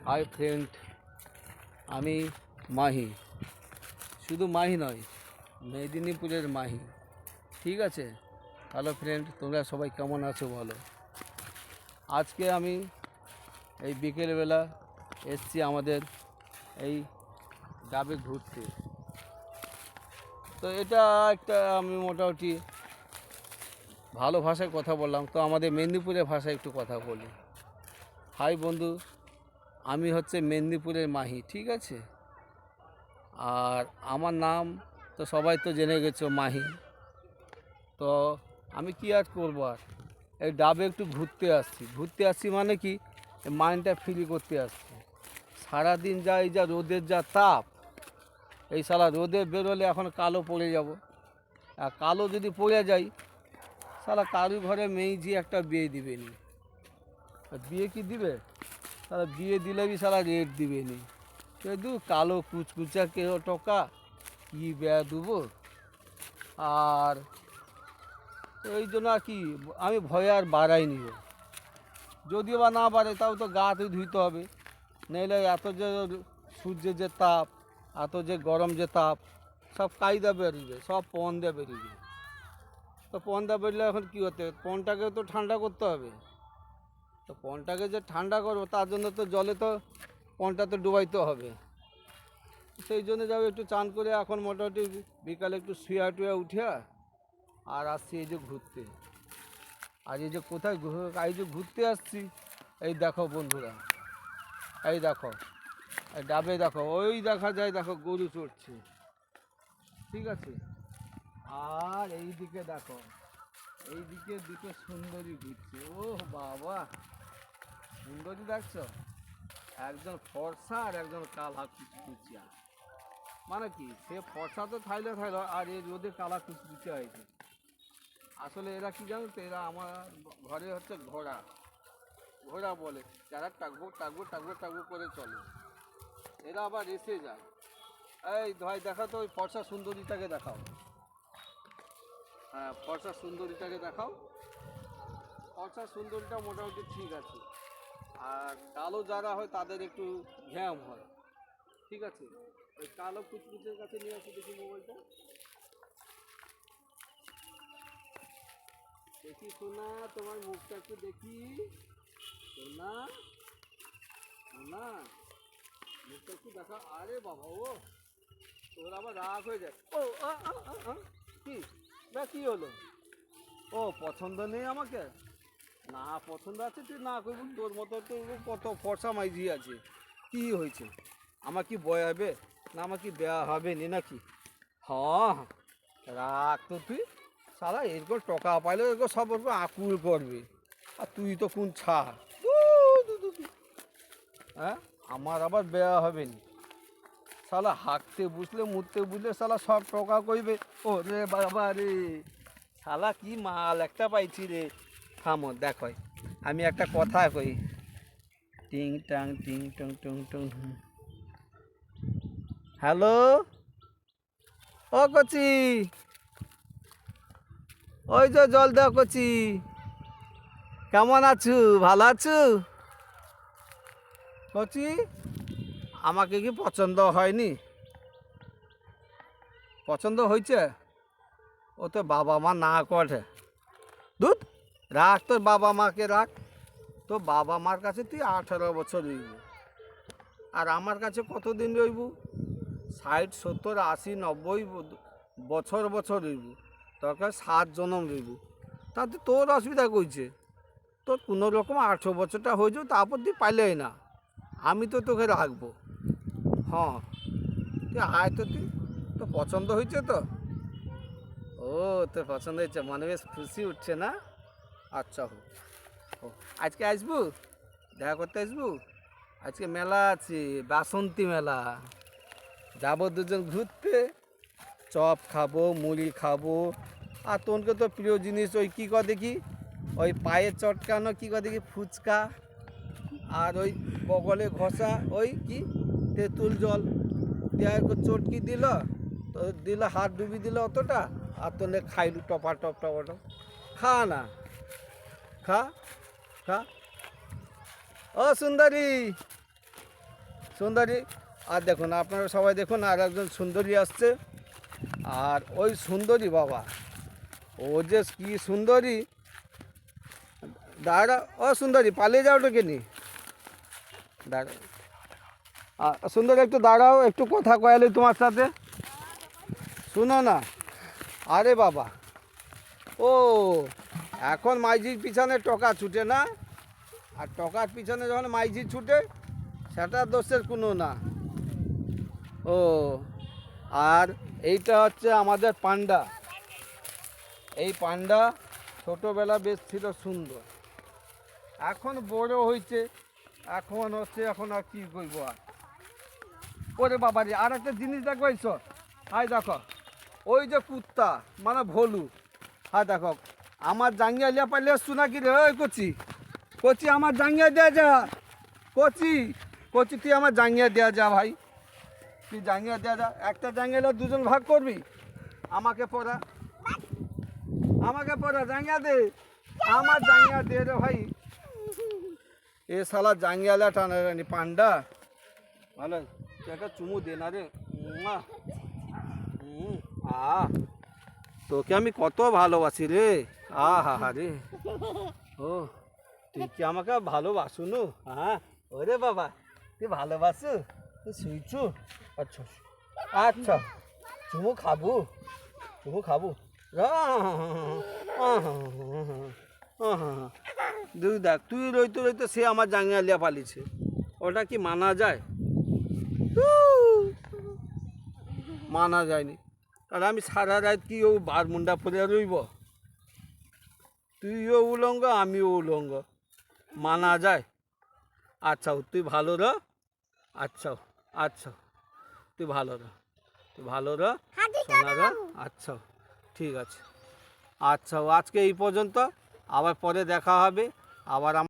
Hi friend, আমি মাহি। শুধু মাহি নয়, মেদিনীপুরের মাহি। ঠিক আছে? হ্যালো ফ্রেন্ড, তোমরা সবাই কেমন আছো বলো। আজকে আমি এই বিকেলবেলা এসছি আমাদের এই ডাবে ঘুরতে। তো এটা একটা আমি মোটামুটি ভালো ভাষায় কথা বললাম, তো আমাদের মেদিনীপুরের ভাষায় একটু কথা বলি। হাই বন্ধু, আমি হচ্ছে মেদিনীপুরের মাহি। ঠিক আছে? আর আমার নাম তো সবাই তো জেনে গেছো, মাহি। তো আমি কি আর করবো, আর এই ডাবে একটু ঘুরতে আসছি মানে কি, মাইন্ডটা ফ্রি করতে আসছি। সারাদিন যা এই যা রোদের যা তাপ, এই সারা রোদে বেরোলে এখন কালো পড়ে যাব। আর কালো যদি পড়ে যাই, সারা কারু ঘরে মেয়ে একটা বিয়ে দিবে নি। বিয়ে কি দিবে? সারা বিয়ে দিলে বি সারা রেট দিবে নি। দু কালো কুচকুচা কেউ টকা কি বেয়া দেবো। আর এই জন্য আর কি, আমি ভয়ে আর বাড়াই নিব। যদিও বা না বাড়ে, তাও তো গা হাতে ধুইতে হবে। নইলে এত যে সূর্যের যে তাপ, এত যে গরম যে তাপ, সব কায়দা বেরিয়ে, সব পন্দা বেরিয়ে। তো পন্দা বেরলে এখন কী হতে, পনটাকে তো ঠান্ডা করতে হবে। তো পনটাকে যে ঠান্ডা করবো, তার জন্য তো জলে তো পনটা তো ডুবাইতে হবে। সেই জন্য যাবো একটু চান করে, এখন মোটামুটি বিকালে একটু শুয়া টুয়া উঠিয়া আর আসছি এই যে ঘুরতে। আর এই যে কোথায় এই যে ঘুরতে আসছি, এই দেখো বন্ধুরা, এই দেখো এই ডাবে দেখো, ওই দেখা যায়, দেখো গরু চড়ছে। ঠিক আছে? আর এই দিকে দেখো, এই দিকে দুটো সুন্দরী ঘুরছে। ও বাবা, সুন্দরী দেখছো? একজন ফর্সা আর একজন কালা কুচকুচিয়া। মানে কি, সে ফর্সা তো থাইলে আর এই রোদে কালা কুচকুচিয়া হয়েছে। আসলে এরা কি জানো তো, এরা আমার ঘরে হচ্ছে ঘোড়া। ঘোড়া বলে যারা টাকবো টাকবো টাকবো টাকবো করে চলে। এরা আবার এসে যায়। এই ভাই দেখা তো, ওই ফর্সা সুন্দরীটাকে দেখাও। হ্যাঁ, ফর্সা সুন্দরীটাকে দেখাও। ফর্সা সুন্দরীটা মোটামুটি ঠিক আছে। আর কালো যারা হয় তাদের একটু ঘ্যাম হয়। ঠিক আছে? ওই কালো কুচকুচের কাছে নিয়ে আসি, দেখি মোবাইলটা। দেখি সোনা, তোমার মুখটা একটু দেখি। সোনা, সোনা, মুখটা একটু দেখা। আরে বাবা, ও তোর আবার রাগ হয়ে যায়। ও কি না, কি হলো? ও পছন্দ নেই আমাকে? না পছন্দ আছে তুই না করবি, তোর মতো তো কত ফর্সা মাইঝি আছে। কি হয়েছে? আমার কি বয় হবে না, আমার কি বেয়া হবে নি নাকি? হ্যাঁ, রাখ তো তুই। সারা এরকম টকা পাইলে এরকম সব আকুল করবে। আর তুই তো কোন ছা। হ্যাঁ, আমার আবার বেয়া হবে নি। শালা হাঁকতে বুঝলে, মুততে বুঝলে শালা সব টকা কইবে। ও রে বাবা রে, শালা কি মাল একটা পাইছি রে। থামো দেখো, আমি একটা কথা কই। টিং টাং টিং টং টং টং। হ্যালো, ও কচি, ওই যে জল দাও কচি। কেমন আছো? ভালো আছো কচি? আমাকে কি পছন্দ হয়নি? পছন্দ হয়েছে? ও তো বাবা মা না করে। দুধ রাখ, তোর বাবা মাকে রাখ। তো বাবা মার কাছে তুই 18 বছর রইব। আর আমার কাছে কতদিন রইব? 60, 70, 80, 90 বছর বছর রইব। দরকার 7 জনম রইব। তাতে তোর অসুবিধা কইছে? তোর কোনো রকম 18 বছরটা হয়ে যাও, তারপর তুই পাইলেই না, আমি তো তোকে রাখবো। হ্যাঁ, তুই আয় তো, তুই তো পছন্দ হয়েছে তো? ও, তোর পছন্দ হয়েছে মানে বেশ খুশি উঠছে না? আচ্ছা হোক। ও, আজকে আসবো, দেখা করতে আসবো। আজকে মেলা আছে, বাসন্তী মেলা। যাবো দুজন ঘুরতে, চপ খাবো, মুড়ি খাবো। আর তোনকে তো প্রিয় জিনিস ওই কী কর দেখি, ওই পায়ে চটকানো কী কর দেখি, ফুচকা। আর ওই বগলে ঘষা ওই কি তেঁতুল জল দেওয়া, চটকি দিল তো, দিল হাত ডুবি দিল অতটা, আর তোনে খাইলু টপা টপ টপা টপ। খা না, খা, খা। ও সুন্দরী, সুন্দরী। আর দেখুন আপনারা সবাই দেখুন, আর একজন সুন্দরী আসছে। আর ওই সুন্দরী বাবা, ও যে কি সুন্দরী, দাঁড়া ও সুন্দরী, পালিয়ে যাও টোকে নি, দাঁড়াও। সুন্দরী একটু দাঁড়াও, একটু কথা কয়ালি তোমার সাথে, শুনো না। আরে বাবা, ও এখন মাইজির পিছনে টকা ছুটে না, আর টকার পিছনে যখন মাইজি ছুটে সেটা দোষের কোনো না। ও আর এইটা হচ্ছে আমাদের পান্ডা। এই পান্ডা ছোটোবেলা বেশ ছিল সুন্দর, এখন বড় হয়েছে, এখন হচ্ছে, এখন আর কী করবো আর। ওরে বাবারে, আর একটা জিনিস দেখো এইসব, হাই দেখো, ওই যে কুত্তা মানে ভলু, হ্যাঁ দেখো আমার জাঙ্গিয়া লিয়া পাইলে আসছু নাকি রে, ওই কচি কচি আমার জাঙ্গিয়া দেয়া যা, কচি কচি তুই আমার জাঙ্গিয়া দেয়া যা ভাই, তুই জাঙ্গিয়া দেয়া যা। একটা জাঙ্গিয়া দুজন ভাগ করবি, আমাকে পড়া, আমাকে পড়া জাঙ্গিয়া দে, আমার জাঙ্গিয়া দে রে ভাই। এ শালা জাঙ্গিয়ালা টানারানি পান্ডা, ভালো তুই একটা চুমু দে না রে। তোকে আমি কত ভালোবাসি রে, হা হা রে। ও তুই কি আমাকে ভালোবাসু নু? হ্যাঁ ওরে বাবা, তুই ভালোবাসু, তুই শুইছু? আচ্ছা আচ্ছা, চুমু খাবো, চুমু খাবো। তুই দেখ, তুই রইতে রইতে সে আমার জাঙ্গিয়া লিয়া পালিছে, ওটা কি মানা যায়? মানা যায়নি। আর আমি সারা রাত কি ও বারমুন্ডা পরে রইব? তুইও উলঙ্গ আমিও উলঙ্গ, মানা যায়? আচ্ছা তুই ভালো র, আচ্ছা আচ্ছা তুই ভালো র, তুই ভালো র, সোনা র, আচ্ছা ঠিক আছে। আচ্ছা আজকে এই পর্যন্ত, আবার পরে দেখা হবে, আবার